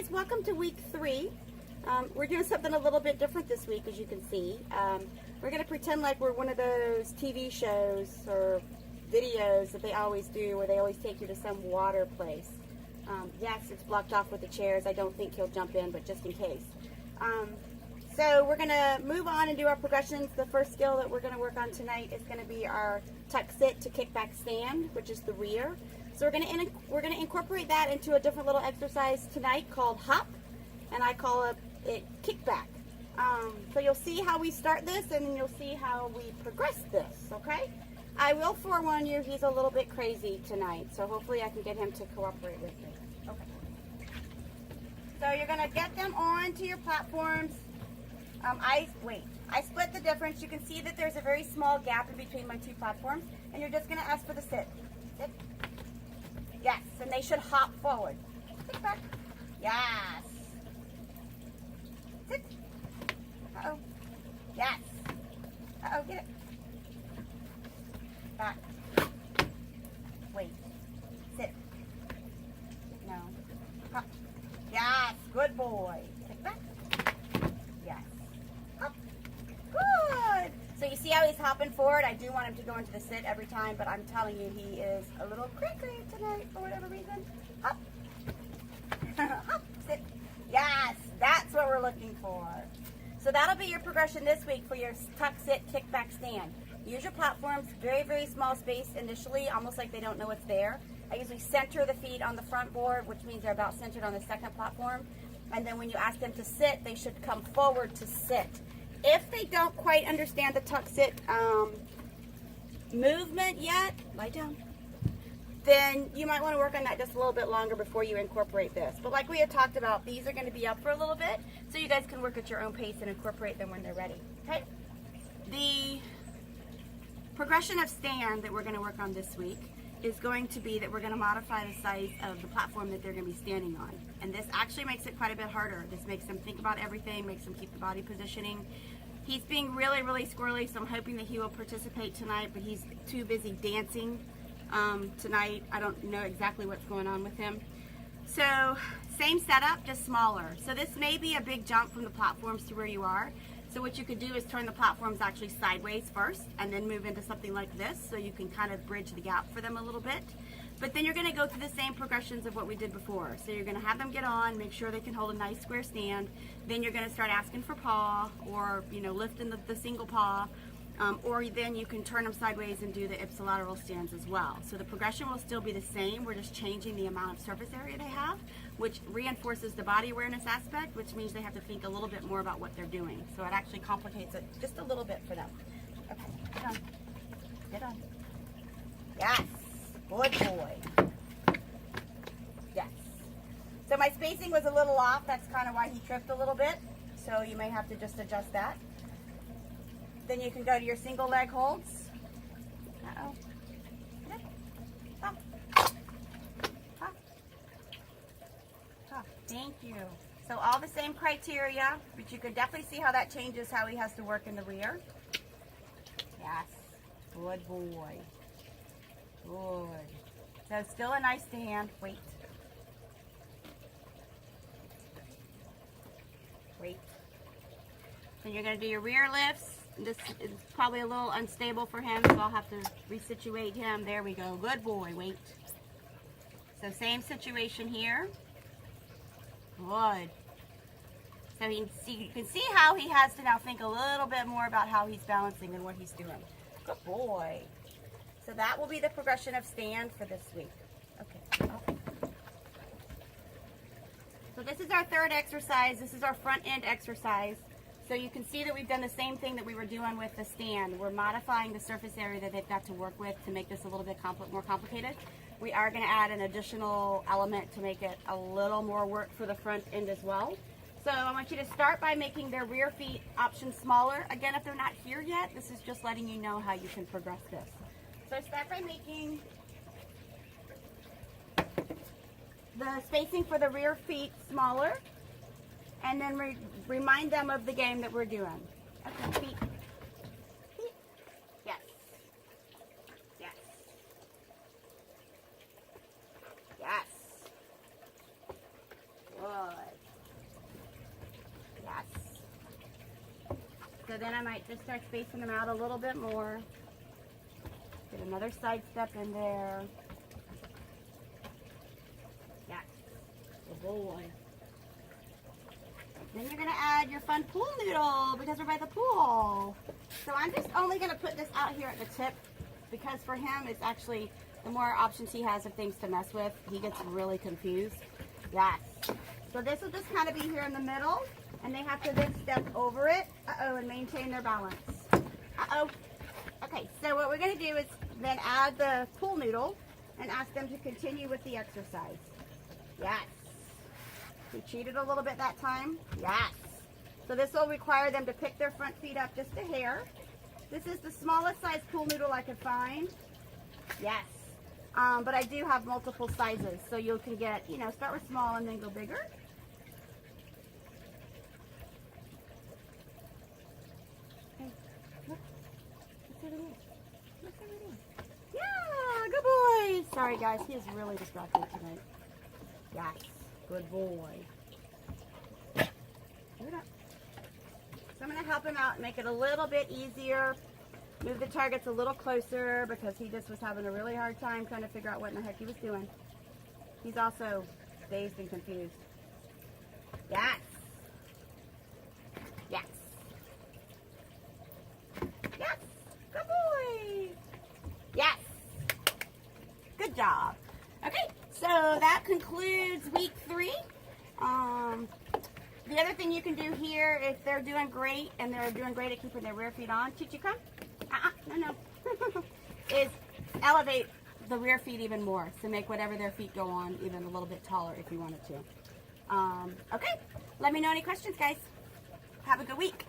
guys, welcome to week 3. We're doing something a little bit different this week, as you can see. We're going to pretend like we're one of those TV shows or videos that they always do where they always take you to some water place. Yes, it's blocked off with the chairs. I don't think he'll jump in, but just in case. So we're going to move on and do our progressions. The first skill that we're going to work on tonight is going to be our tuck sit to kick back stand, which is the rear. So we're going to incorporate that into a different little exercise tonight called hop, and I call it kickback. So you'll see how we start this, and then you'll see how we progress this, okay? I will forewarn you, he's a little bit crazy tonight, so hopefully I can get him to cooperate with me. Okay. So you're going to get them onto your platforms. I split the difference. You can see that there's a very small gap in between my two platforms, and you're just going to ask for the sit. Sit. Yes, and they should hop forward. Sit back. Yes. Sit. Uh-oh. Yes. Uh-oh, get it. Back. Wait. Sit. No. Hop. Yes, good boy. Sit back. Yes. Hop. Good. So you see how he's hopping forward? I do want him to go into the sit every time, but I'm telling you, he is a little cray-cray tonight for whatever reason. Hop. Hop. Sit. Yes, that's what we're looking for. So that'll be your progression this week for your tuck, sit, kick back, stand. Use your platforms, very, very small space initially, almost like they don't know it's there. I usually center the feet on the front board, which means they're about centered on the second platform. And then when you ask them to sit, they should come forward to sit. If they don't quite understand the tuck sit movement yet, lie down, then you might want to work on that just a little bit longer before you incorporate this. But like we had talked about, these are going to be up for a little bit, so you guys can work at your own pace and incorporate them when they're ready. Okay? The progression of stand that we're going to work on this week is going to be that we're going to modify the size of the platform that they're going to be standing on. And this actually makes it quite a bit harder. This makes them think about everything, makes them keep the body positioning. He's being really, really squirrely, so I'm hoping that he will participate tonight, but he's too busy dancing tonight. I don't know exactly what's going on with him. So same setup, just smaller. So this may be a big jump from the platforms to where you are. So what you could do is turn the platforms actually sideways first and then move into something like this so you can kind of bridge the gap for them a little bit. But then you're going to go through the same progressions of what we did before. So you're going to have them get on, make sure they can hold a nice square stand. Then you're going to start asking for paw or, you know, lifting the single paw. Or then you can turn them sideways and do the ipsilateral stands as well. So the progression will still be the same. We're just changing the amount of surface area they have, which reinforces the body awareness aspect, which means they have to think a little bit more about what they're doing. So it actually complicates it just a little bit for them. Okay, get on. Get on. Yes, good boy. Yes. So my spacing was a little off. That's kind of why he tripped a little bit. So you may have to just adjust that. Then you can go to your single leg holds. Uh-oh. Hop. Hop. Hop. Thank you. So all the same criteria, but you can definitely see how that changes how he has to work in the rear. Yes. Good boy. Good. So still a nice stand. Wait. Wait. Then you're going to do your rear lifts. This is probably a little unstable for him, so I'll have to resituate him. There we go. Good boy. Wait. So same situation here. Good. So you can see how he has to now think a little bit more about how he's balancing and what he's doing. Good boy. So that will be the progression of stand for this week. Okay. So this is our third exercise. This is our front end exercise. So you can see that we've done the same thing that we were doing with the stand. We're modifying the surface area that they've got to work with to make this a little bit more complicated. We are going to add an additional element to make it a little more work for the front end as well. So I want you to start by making their rear feet option smaller. Again, if they're not here yet, this is just letting you know how you can progress this. So start by making the spacing for the rear feet smaller. And then remind them of the game that we're doing. Okay, feet. Feet. Yes. Yes. Yes. Good. then I might just start spacing them out a little bit more. Get another side step in there. Yes. Good boy. Then you're going to add your fun pool noodle because we're by the pool. So I'm just only going to put this out here at the tip because for him it's actually, the more options he has of things to mess with, he gets really confused. Yes. So this will just kind of be here in the middle, and they have to then step over it, and maintain their balance. Okay, so what we're going to do is then add the pool noodle and ask them to continue with the exercise. Yes. We cheated a little bit that time. Yes. So this will require them to pick their front feet up just a hair. This is the smallest size pool noodle I could find. Yes. But I do have multiple sizes, so you can get, start with small and then go bigger. Okay. Look. What's over there? What's over there? Yeah, good boy. Sorry, guys. He is really distracted tonight. Yes. Good boy. Give it up. So I'm going to help him out and make it a little bit easier. Move the targets a little closer because he just was having a really hard time trying to figure out what in the heck he was doing. He's also dazed and confused. Yes. Yes. Yes. Good boy. Yes. Good job. Okay, so that concludes week 3. The other thing you can do here, if they're doing great and they're doing great at keeping their rear feet on, Chi-Chi, come. No. is elevate the rear feet even more. So make whatever their feet go on even a little bit taller if you wanted to. Okay, let me know any questions, guys. Have a good week.